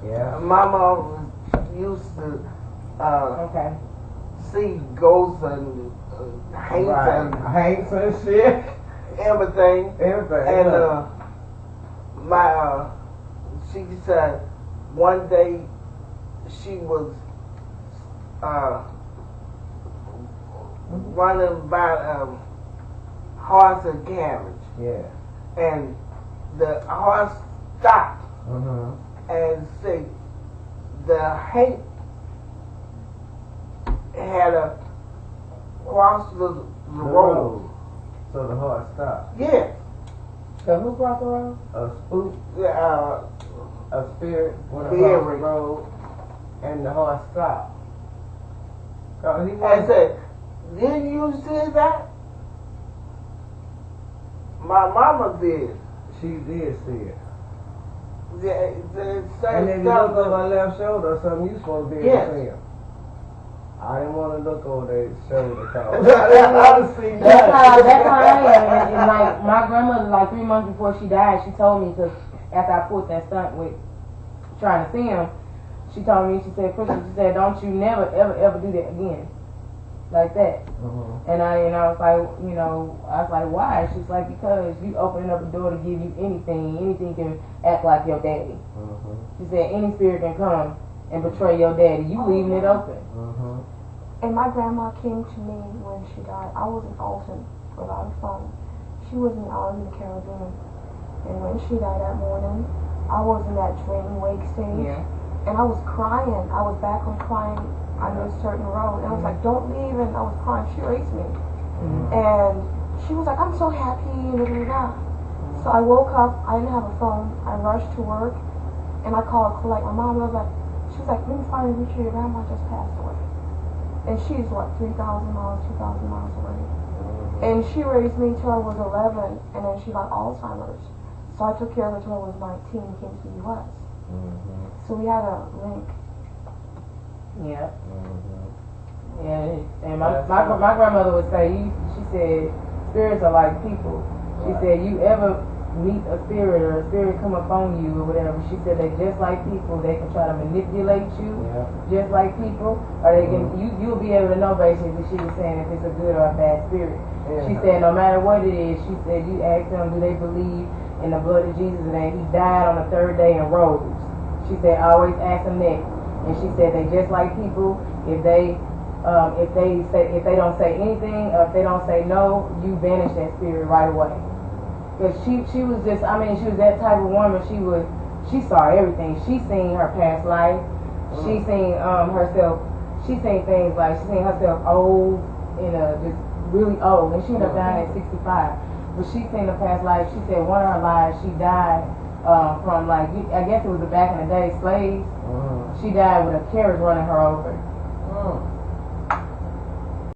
Yeah. My mom used to see ghosts and Hanks and shit. Everything. And she said one day she was running by horse and carriage. Yeah. And the horse stopped and said the Hank had a cross the road. So the horse stopped. Yes. So who crossed the road? A spook. A spirit went across the road, and the horse stopped. So I said, didn't you see that? My mama did. She did see it. The and if you look over her left shoulder or something, you supposed to be able to see him. I didn't want to look over their shoulder cause I didn't want to see that. That's how I am. And like my grandmother, like 3 months before she died, she told me, because after I pulled that stunt with trying to see him, she told me, she said, Christian, she said, don't you never, ever, ever do that again. Like that. And I was like, why? She's like, because you opening up a door to give you anything. Anything can act like your daddy. She said, any spirit can come and betray your daddy. You leaving it open. And my grandma came to me when she died. I was in Alton without a phone. She was in the Caribbean. And when she died that morning, I was in that dream wake stage. Yeah. And I was crying. I was back on crying on this certain road. And I was like, don't leave. And I was crying. She raised me. And she was like, I'm so happy. So I woke up. I didn't have a phone. I rushed to work. And I called like my mom. I was like, she was like, let me finally reach you. Your grandma just passed away. And she's what, 3,000 miles, 2,000 miles away. And she raised me till I was 11, and then she got Alzheimer's. So I took care of her till I was 19 and came to the U.S. So we had a link. Yeah. Yeah. And my grandmother would say, she said, spirits are like people. She said, you ever meet a spirit or a spirit come upon you or whatever, she said they just like people. They can try to manipulate you just like people, or they can you'll be able to know basically, she was saying, if it's a good or a bad spirit. She said no matter what it is, she said you ask them, do they believe in the blood of Jesus, and that he died on the third day and rose. She said always ask them that. And she said they just like people. If they don't say anything, or if they don't say no, you banish that spirit right away. Because she was just, she was that type of woman. She saw everything. She seen her past life. She seen herself. She seen things like, she seen herself old, just really old. And she ended up dying at 65. But she seen the past life. She said one of her lives, she died from like, I guess it was the back in the day, slaves. She died with a carriage running her over.